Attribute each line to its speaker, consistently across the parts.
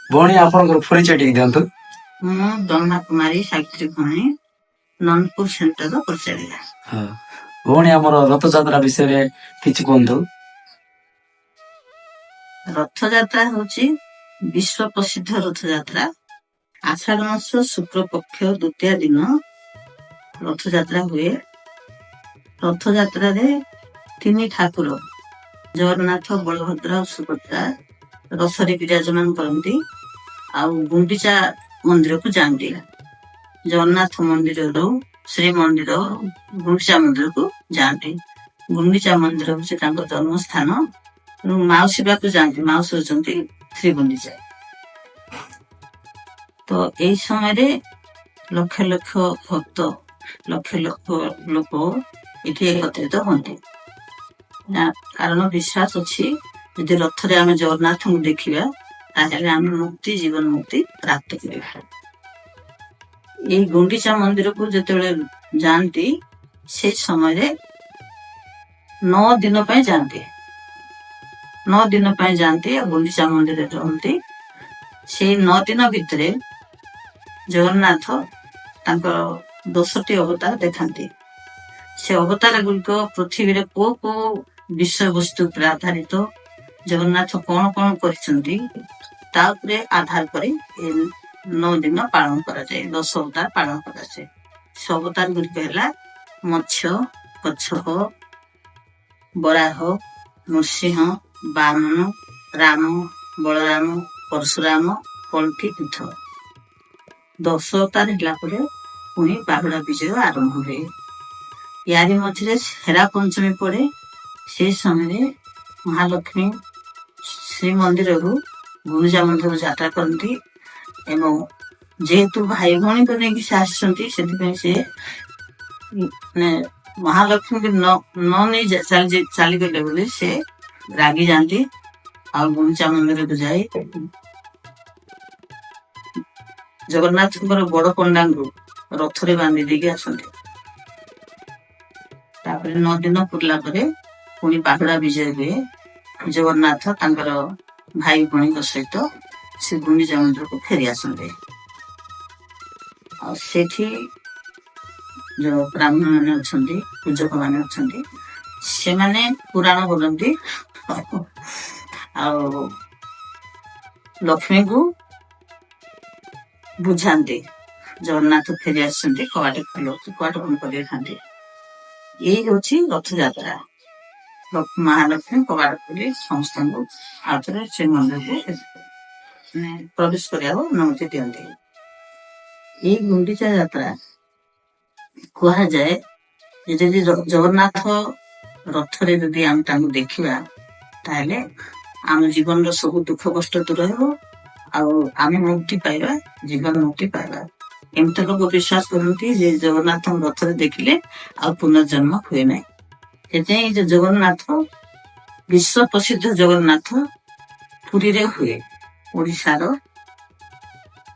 Speaker 1: ଭଉଣୀ ଆପଣଙ୍କର ପରିଚୟ ଟିକେ ଦିଅନ୍ତୁ।
Speaker 2: ମୁଁ ବ୍ରହ୍ମା କୁମାରୀ ସାବିତ୍ରୀ ଭଉଣୀ, ନନ୍ଦପୁର ସେଣ୍ଟର ପରିଚାଳିକା।
Speaker 1: ହଁ ଭଉଣୀ, ଆମର ରଥଯାତ୍ରା ବିଷୟରେ କିଛି କୁହନ୍ତୁ।
Speaker 2: ରଥଯାତ୍ରା ହଉଛି ବିଶ୍ଵ ପ୍ରସିଦ୍ଧ ରଥଯାତ୍ରା। ଆଷାଢ ମାସ ଶୁକ୍ଳ ପକ୍ଷ ଦ୍ୱିତୀୟା ଦିନ ରଥଯାତ୍ରା ହୁଏ। ରଥଯାତ୍ରାରେ ତିନି ଠାକୁର ଜଗନ୍ନାଥ, ବଳଭଦ୍ର ଆଉ ସୁଭଦ୍ରା ରଥରେ ବିରାଜମାନ କରନ୍ତି ଆଉ ଗୁଣ୍ଡିଚା ମନ୍ଦିରକୁ ଯାଆନ୍ତି। ଜଗନ୍ନାଥ ମନ୍ଦିରରୁ ଶ୍ରୀମନ୍ଦିର ଗୁଣ୍ଡିଚା ମନ୍ଦିରକୁ ଯାଆନ୍ତି। ଗୁଣ୍ଡିଚା ମନ୍ଦିର ହଉଛି ତାଙ୍କ ଜନ୍ମସ୍ଥାନ। ମାଉସୀ ପାଖକୁ ଯାଆନ୍ତି। ମାଉସୀ ହଉଛନ୍ତି ଶ୍ରୀଗୁଣ୍ଡିଚା। ତ ଏଇ ସମୟରେ ଲକ୍ଷ ଲକ୍ଷ ଭକ୍ତ, ଲକ୍ଷ ଲକ୍ଷ ଲୋକ ଏଠି ଏକତ୍ରିତ ହୁଅନ୍ତି। କାରଣ ବିଶ୍ୱାସ ଅଛି, ଯଦି ରଥରେ ଆମେ ଜଗନ୍ନାଥଙ୍କୁ ଦେଖିବା ତାହେଲେ ଆମେ ମୁକ୍ତି, ଜୀବନ ମୁକ୍ତି ପ୍ରାପ୍ତ କରିବା। ଏଇ ଗୁଣ୍ଡିଚା ମନ୍ଦିରକୁ ଯେତେବେଳେ ଯାଆନ୍ତି, ସେ ସମୟରେ 9 ଦିନ ପାଇଁ ଯାଆନ୍ତି। 9 ଦିନ ପାଇଁ ଯାଆନ୍ତି ଆଉ ଗୁଣ୍ଡିଚା ମନ୍ଦିରରେ ରହନ୍ତି। ସେଇ 9 ଦିନ ଭିତରେ ଜଗନ୍ନାଥ ତାଙ୍କର 10ଟି ଅବତାର ଦେଖାନ୍ତି। ସେ ଅବତାର ଗୁଡିକ ପୃଥିବୀରେ କୋଉ କୋଉ ବିଷୟବସ୍ତୁ ଉପରେ ଆଧାରିତ, ଜଗନ୍ନାଥ କଣ କଣ କରିଛନ୍ତି, ତା ଉପରେ ଆଧାର କରି 9 ଦିନ ପାଳନ କରାଯାଏ। 10 ଅବତାର ପାଳନ କରାଯାଏ। ସେ ଅବତାର ଗୁଡିକ ହେଲା ମତ୍ସ୍ୟ, କଚ୍ଛପ, ବରାହ, ନୃସିଂହ, ବାମନ, ରାମ, ବଳରାମ, ପରଶୁରାମ, କଳ୍କି, ବୁଦ୍ଧ। 10 ଅବତାର ହେଲା ପରେ ପୁଣି ବାହୁଡା ବିଜୟ ଆରମ୍ଭ ହୁଏ। ୟାରି ମଝିରେ ହେରା ପଞ୍ଚମୀ ପଡେ। ସେ ସମୟରେ ମହାଲକ୍ଷ୍ମୀ ଶ୍ରୀମନ୍ଦିରରୁ ଗୁଣ୍ଡିଚା ମନ୍ଦିରକୁ ଯାତ୍ରା କରନ୍ତି ଏବଂ ଯେହେତୁ ଭାଇ ଭଉଣୀଙ୍କୁ ନେଇକି ସେ ଆସିଛନ୍ତି, ସେଥିପାଇଁ ସେ ମହାଲକ୍ଷ୍ମୀଙ୍କୁ ନ ନେଇ ଚାଲିଗଲେ ବୋଲି ସେ ରାଗି ଯାଆନ୍ତି ଆଉ ଗୁଣ୍ଡିଚା ମନ୍ଦିରକୁ ଯାଇ ଜଗନ୍ନାଥଙ୍କର ବଡ ପଣ୍ଡାଙ୍କୁ ରଥରେ ବାନ୍ଧି ଦେଇକି ଆସନ୍ତି। ତାପରେ 9 ଦିନ ପୁରିଲା ପରେ ପୁଣି ବାହୁଡା ବିଜୟ ହୁଏ। ଜଗନ୍ନାଥ ତାଙ୍କର ଭାଇ ଭଉଣୀଙ୍କ ସହିତ ସେ ଗୁଣ୍ଡିଚା ମନ୍ଦିରକୁ ଫେରି ଆସନ୍ତି। ଆଉ ସେଠି ଯୋଉ ବ୍ରାହ୍ମଣ ମାନେ ଅଛନ୍ତି, ପୂଜକ ମାନେ ଅଛନ୍ତି, ସେମାନେ ପୁରାଣ ବୋଲନ୍ତି ଆଉ ଲକ୍ଷ୍ମୀଙ୍କୁ ବୁଝାନ୍ତି। ଜଗନ୍ନାଥ ଫେରି ଆସିଛନ୍ତି, କବାଟ ବନ୍ଦ କରିଥାନ୍ତି। ଏଇ ହଉଛି ରଥଯାତ୍ରା। ମହାଲକ୍ଷ୍ମୀ କବାଟ ଖୋଲି ସମସ୍ତଙ୍କୁ ଆଉଥରେ ଶ୍ରୀମନ୍ଦିରକୁ ପ୍ରବେଶ କରିବାକୁ ଅନୁମତି ଦିଅନ୍ତି। ଏଇ ଗୁଣ୍ଡିଚା ଯାତ୍ରା କୁହାଯାଏ ଯେ ଯଦି ଜଗନ୍ନାଥ ରଥରେ ଯଦି ଆମେ ତାଙ୍କୁ ଦେଖିବା, ତାହେଲେ ଆମ ଜୀବନର ସବୁ ଦୁଃଖ କଷ୍ଟ ଦୂର ହେବ ଆଉ ଆମେ ମୁକ୍ତି ପାଇବା, ଜୀବନ ମୁକ୍ତି ପାଇବା। ଏମିତି ଲୋକ ବିଶ୍ୱାସ କରନ୍ତି ଯେ ଜଗନ୍ନାଥଙ୍କ ରଥରେ ଦେଖିଲେ ଆଉ ପୁନର୍ଜନ୍ମ ହୁଏ ନାହିଁ। ସେଥିପାଇଁ ଯେ ଜଗନ୍ନାଥ, ବିଶ୍ଵ ପ୍ରସିଦ୍ଧ ଜଗନ୍ନାଥ ପୁରୀରେ ହୁଏ। ଓଡ଼ିଶାର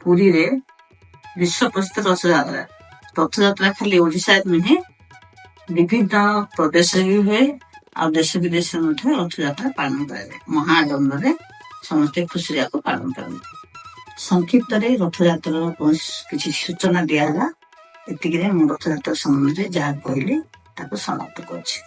Speaker 2: ପୁରୀରେ ବିଶ୍ଵ ପ୍ରସିଦ୍ଧ ରଥଯାତ୍ରା। ରଥଯାତ୍ରା ଖାଲି ଓଡ଼ିଶାରେ ନୁହେଁ, ବିଭିନ୍ନ ପ୍ରଦେଶରେ ବି ହୁଏ ଆଉ ଦେଶ ବିଦେଶରେ ମଧ୍ୟ ରଥଯାତ୍ରା ପାଳନ କରାଯାଏ। ମହାଆଡମ୍ବରରେ ସମସ୍ତେ ଖୁସିରେ ଆକୁ ପାଳନ କରନ୍ତି। ସଂକ୍ଷିପ୍ତରେ ରଥଯାତ୍ରାର କିଛି ସୂଚନା ଦିଆହେଲା। ଏତିକିରେ ମୁଁ ରଥଯାତ୍ରା ସମ୍ବନ୍ଧରେ ଯାହା କହିଲି ତାକୁ ସମାପ୍ତ କରୁଛି।